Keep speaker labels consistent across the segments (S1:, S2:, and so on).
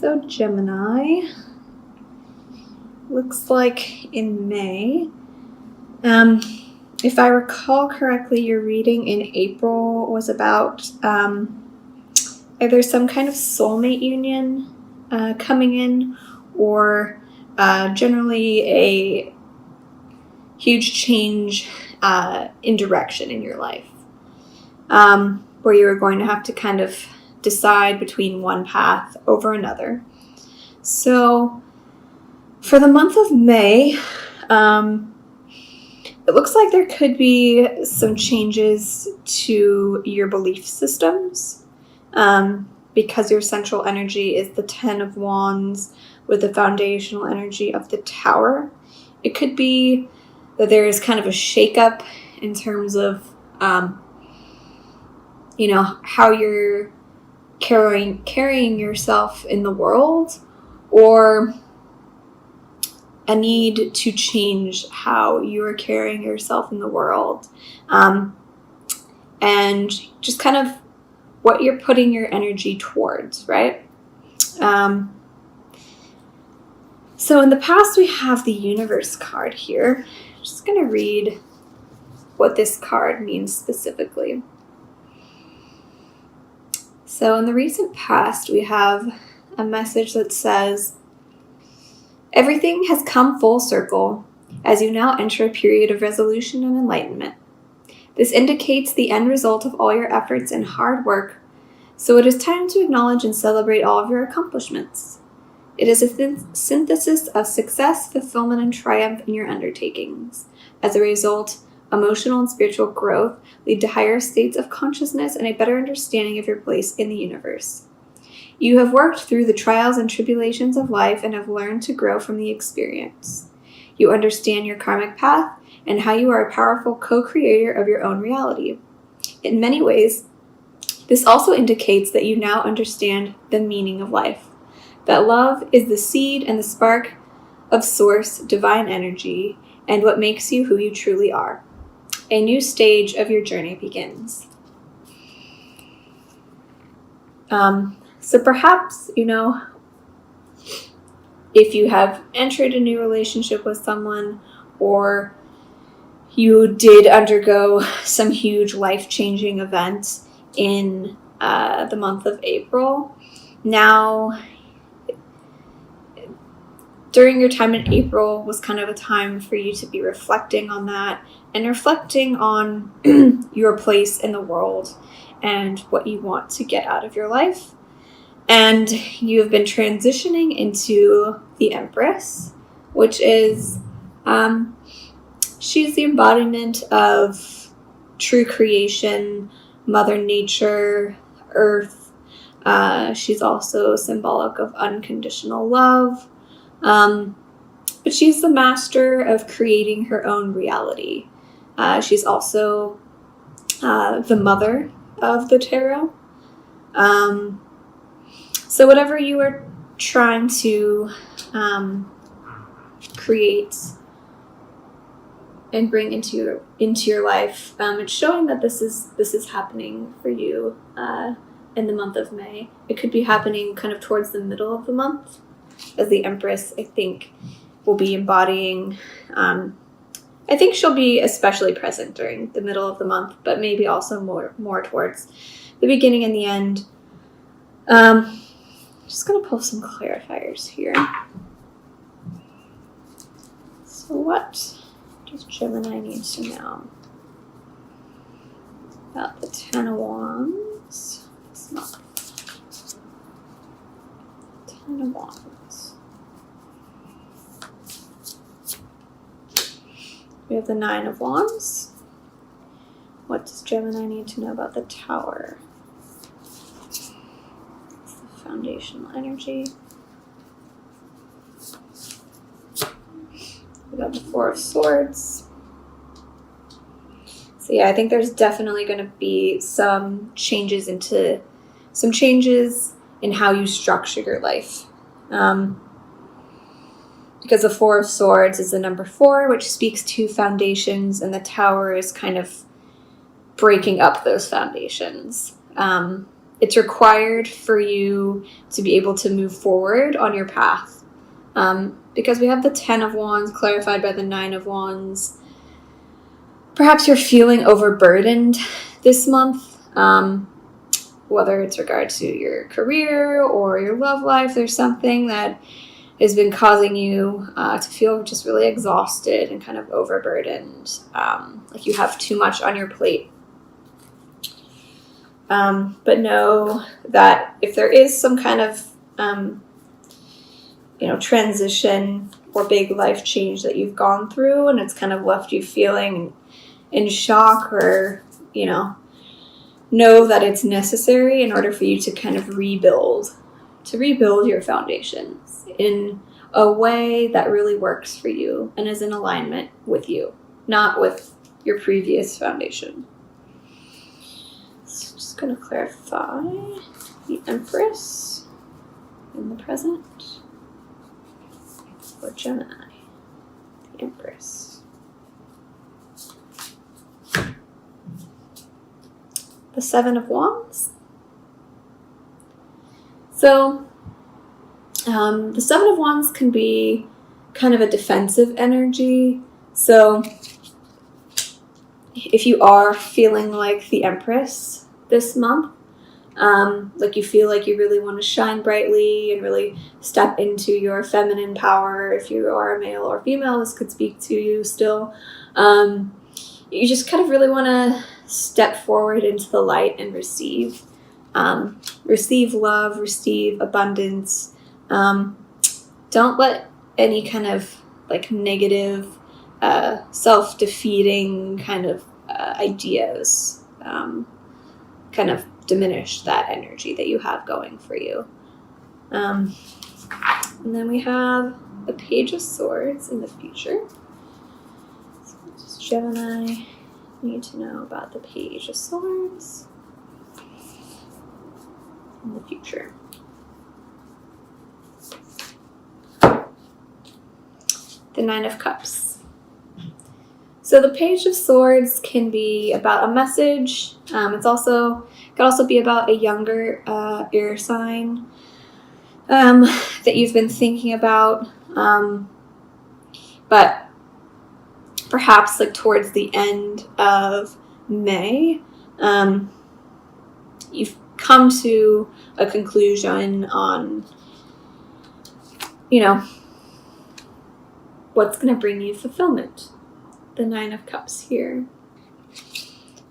S1: So Gemini, looks like in May. If I recall correctly, your reading in April was about either some kind of soulmate union coming in, or generally a huge change in direction in your life, where you were going to have to kind of decide between one path over another. So for the month of May, it looks like there could be some changes to your belief systems, because your central energy is the 10 of Wands with the foundational energy of the Tower. It could be that there is kind of a shakeup in terms of, how you're carrying yourself in the world, or a need to change how you are carrying yourself in the world, and just kind of what you're putting your energy towards, right? So in the past, we have the Universe card here. I'm just going to read what this card means specifically. So in the recent past, we have a message that says, everything has come full circle as you now enter a period of resolution and enlightenment. This indicates the end result of all your efforts and hard work, so it is time to acknowledge and celebrate all of your accomplishments. It is a synthesis of success, fulfillment, and triumph in your undertakings. As a result, emotional and spiritual growth lead to higher states of consciousness and a better understanding of your place in the universe. You have worked through the trials and tribulations of life and have learned to grow from the experience. You understand your karmic path and how you are a powerful co-creator of your own reality. In many ways, this also indicates that you now understand the meaning of life, that love is the seed and the spark of source divine energy and what makes you who you truly are. A new stage of your journey begins. So perhaps, if you have entered a new relationship with someone, or you did undergo some huge life-changing event in the month of April, now during your time in April was kind of a time for you to be reflecting on that and reflecting on your place in the world and what you want to get out of your life. And you've been transitioning into the Empress, which is, she's the embodiment of true creation, Mother Nature, Earth. She's also symbolic of unconditional love. But she's the master of creating her own reality. She's also the mother of the tarot. So whatever you are trying to create and bring into your life, it's showing that this is happening for you in the month of May. It could be happening kind of towards the middle of the month, as the Empress, I think, will be embodying. I think she'll be especially present during the middle of the month, but maybe also more towards the beginning and the end. Just going to pull some clarifiers here. So what does Gemini need to know about the 10 of Wands this month? 10 of Wands. We have the 9 of Wands. What does Gemini need to know about the Tower? Foundational energy. We got the 4 of Swords. So yeah, I think there's definitely going to be some changes in how you structure your life. Because the 4 of Swords is the number 4, which speaks to foundations, and the Tower is kind of breaking up those foundations. it's required for you to be able to move forward on your path. Because we have the 10 of Wands clarified by the 9 of Wands. Perhaps you're feeling overburdened this month, whether it's regard to your career or your love life. There's something that has been causing you to feel just really exhausted and kind of overburdened, like you have too much on your plate. But know that if there is some kind of transition or big life change that you've gone through and it's kind of left you feeling in shock, or know that it's necessary in order for you to kind of rebuild your foundations in a way that really works for you and is in alignment with you, not with your previous foundation. So just going to clarify the Empress in the present for Gemini. The Empress. The 7 of Wands. So the 7 of Wands can be kind of a defensive energy. So if you are feeling like the Empress this month, like you feel like you really want to shine brightly and really step into your feminine power, if you are a male or female, this could speak to you still. You just kind of really want to step forward into the light and receive love, receive abundance. Don't let any kind of like negative, self-defeating kind of ideas kind of diminish that energy that you have going for you. And then we have the Page of Swords in the future. So what does Gemini need to know about the Page of Swords in the future? The 9 of Cups. So the Page of Swords can be about a message. It could also be about a younger air sign that you've been thinking about. But perhaps like towards the end of May, you've come to a conclusion on, what's going to bring you fulfillment. The 9 of Cups here.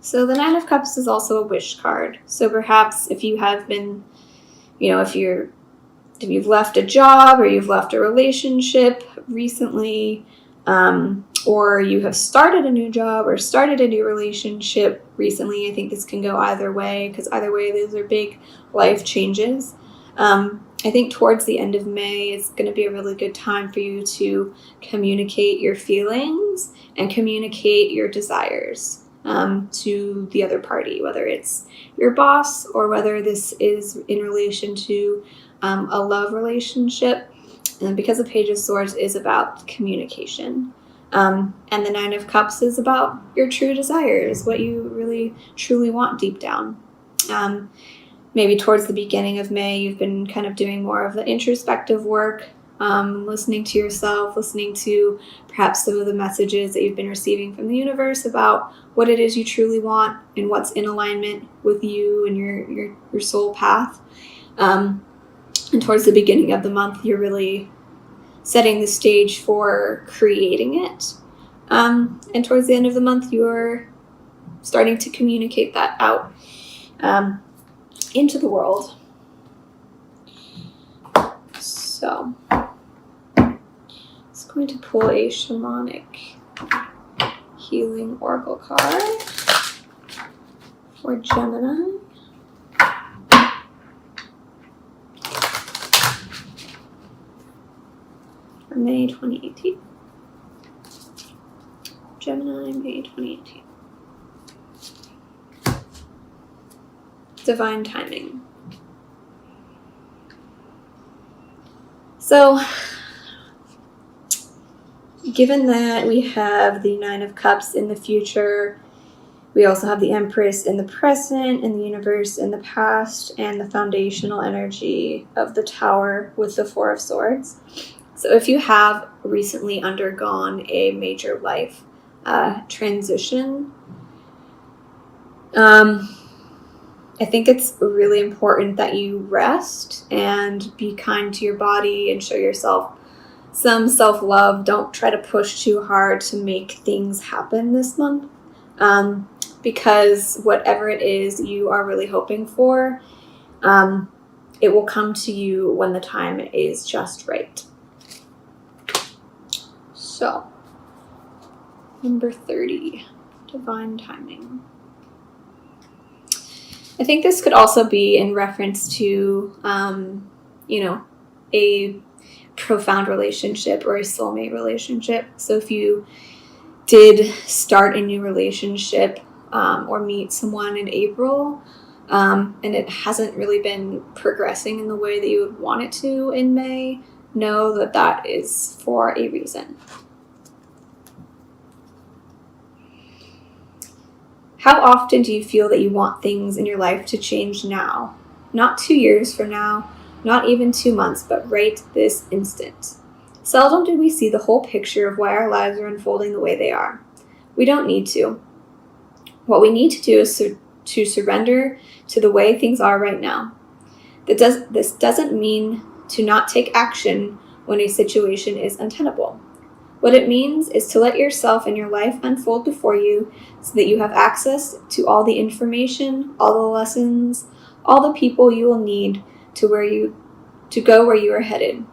S1: So the 9 of Cups is also a wish card. So perhaps if you have been, if you've left a job or you've left a relationship recently, or you have started a new job or started a new relationship recently, I think this can go either way, because either way, those are big life changes. I think towards the end of May is going to be a really good time for you to communicate your feelings and communicate your desires to the other party, whether it's your boss or whether this is in relation to a love relationship. And because the Page of Swords is about communication. And the 9 of Cups is about your true desires, what you really truly want deep down. Maybe towards the beginning of May, you've been kind of doing more of the introspective work, listening to yourself, listening to perhaps some of the messages that you've been receiving from the universe about what it is you truly want and what's in alignment with you and your soul path. And towards the beginning of the month, you're really setting the stage for creating it. And towards the end of the month, you're starting to communicate that out into the world. So, I'm just going to pull a shamanic healing oracle card for Gemini. For May 2018. Gemini, May 2018. Divine timing. So, given that we have the 9 of Cups in the future, We also have the Empress in the present, and the universe in the past, and the foundational energy of the Tower with the Four of Swords. So if you have recently undergone a major life transition, I think it's really important that you rest and be kind to your body and show yourself some self-love. Don't try to push too hard to make things happen this month, because whatever it is you are really hoping for, it will come to you when the time is just right. So, number 30, divine timing. I think this could also be in reference to, a profound relationship or a soulmate relationship. So if you did start a new relationship or meet someone in April, and it hasn't really been progressing in the way that you would want it to in May, know that that is for a reason. How often do you feel that you want things in your life to change now? Not 2 years from now, not even 2 months, but right this instant. Seldom do we see the whole picture of why our lives are unfolding the way they are. We don't need to. What we need to do is to surrender to the way things are right now. This doesn't mean to not take action when a situation is untenable. What it means is to let yourself and your life unfold before you so that you have access to all the information, all the lessons, all the people you will need to go where you are headed.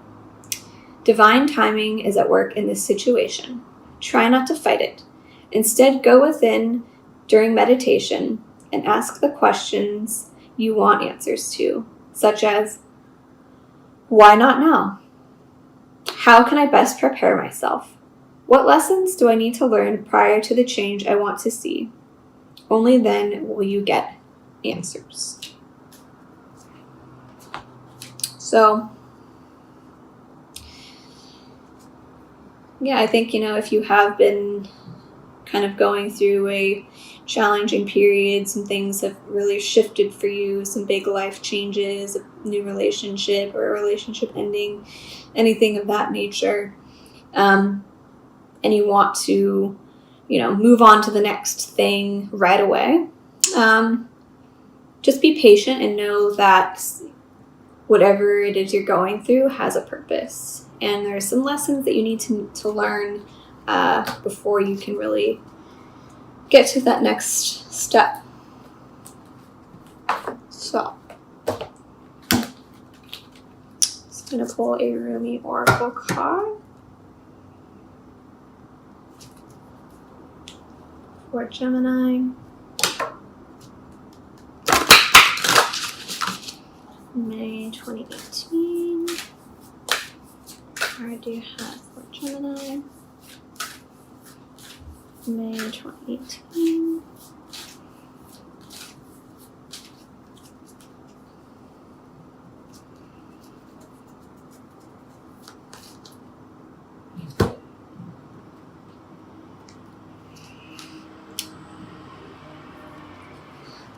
S1: Divine timing is at work in this situation. Try not to fight it. Instead, go within during meditation and ask the questions you want answers to, such as, why not now? How can I best prepare myself? What lessons do I need to learn prior to the change I want to see? Only then will you get answers. So, yeah, I think, if you have been kind of going through a challenging period, some things have really shifted for you, some big life changes, a new relationship or a relationship ending, anything of that nature, and you want to, move on to the next thing right away, just be patient and know that whatever it is you're going through has a purpose. And there are some lessons that you need to learn before you can really get to that next step. So, just going to pull a Rumi Oracle card for Gemini. May 2018. Card do you have for Gemini? May 2018.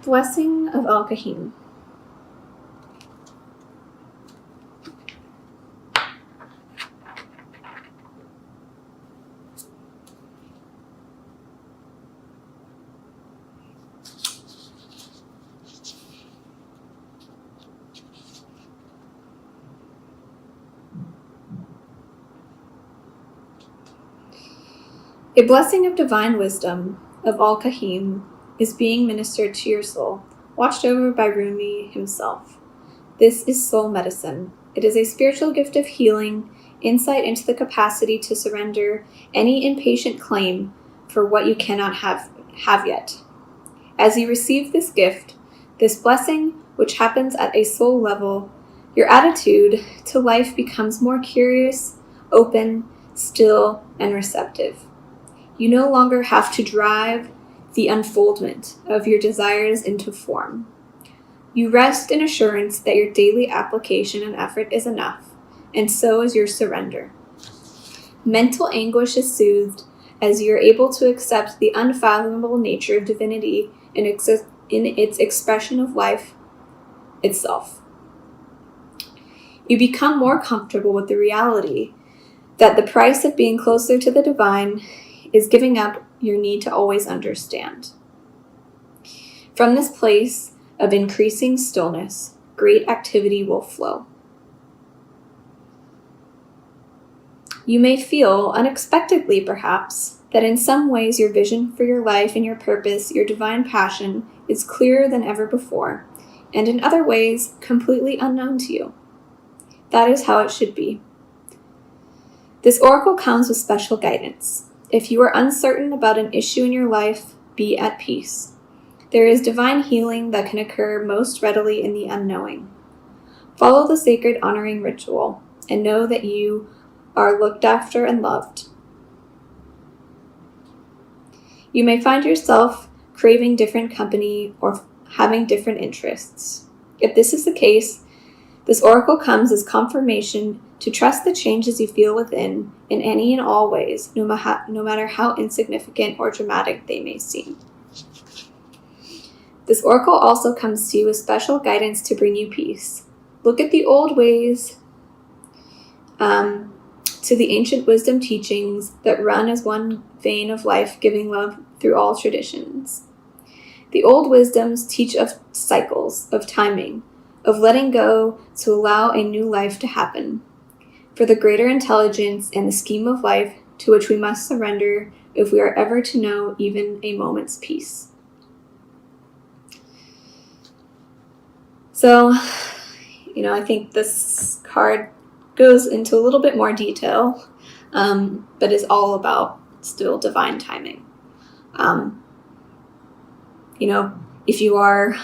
S1: Blessing of Al-Kahim. A blessing of divine wisdom of Al-Kahim is being ministered to your soul, watched over by Rumi himself. This is soul medicine. It is a spiritual gift of healing, insight into the capacity to surrender any impatient claim for what you cannot have yet. As you receive this gift, this blessing, which happens at a soul level, your attitude to life becomes more curious, open, still, and receptive. You no longer have to drive the unfoldment of your desires into form. You rest in assurance that your daily application and effort is enough, and so is your surrender. Mental anguish is soothed as you're able to accept the unfathomable nature of divinity in its expression of life itself. You become more comfortable with the reality that the price of being closer to the divine is giving up your need to always understand. From this place of increasing stillness, great activity will flow. You may feel, unexpectedly perhaps, that in some ways your vision for your life and your purpose, your divine passion, is clearer than ever before, and in other ways, completely unknown to you. That is how it should be. This oracle comes with special guidance. If you are uncertain about an issue in your life, be at peace. There is divine healing that can occur most readily in the unknowing. Follow the sacred honoring ritual and know that you are looked after and loved. You may find yourself craving different company or having different interests. If this is the case, this oracle comes as confirmation to trust the changes you feel within in any and all ways, no matter how insignificant or dramatic they may seem. This oracle also comes to you with special guidance to bring you peace. Look at the old ways, to the ancient wisdom teachings that run as one vein of life, giving love through all traditions. The old wisdoms teach of cycles, of timing, of letting go to allow a new life to happen, for the greater intelligence and the scheme of life to which we must surrender if we are ever to know even a moment's peace. So, I think this card goes into a little bit more detail, but is all about still divine timing. If you are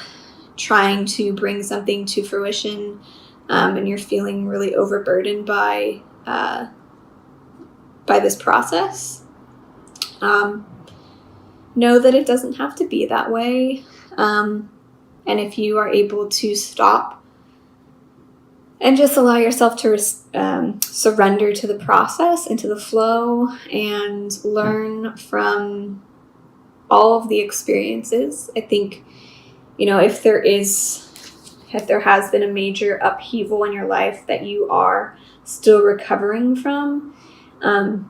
S1: trying to bring something to fruition and you're feeling really overburdened by this process, know that it doesn't have to be that way. And if you are able to stop and just allow yourself to surrender to the process and to the flow and learn from all of the experiences. I think, if there has been a major upheaval in your life that you are still recovering from, and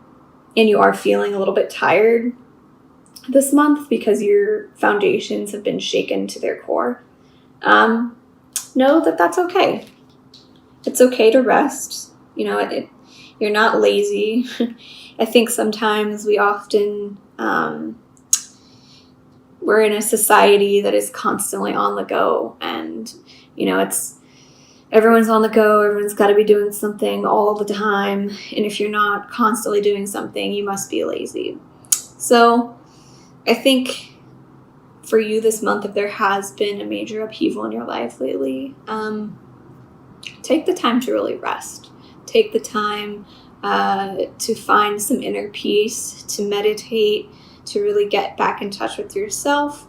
S1: you are feeling a little bit tired this month because your foundations have been shaken to their core, know that that's okay. It's okay to rest. You're not lazy. I think sometimes we often, we're in a society that is constantly on the go, and, everyone's on the go. Everyone's got to be doing something all the time. And if you're not constantly doing something, you must be lazy. So I think for you this month, if there has been a major upheaval in your life lately, take the time to really rest. Take the time to find some inner peace, to meditate, to really get back in touch with yourself,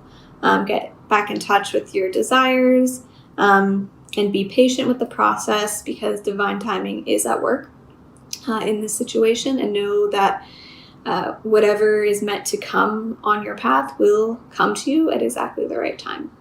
S1: get back in touch with your desires, and be patient with the process, because divine timing is at work in this situation, and know that whatever is meant to come on your path will come to you at exactly the right time.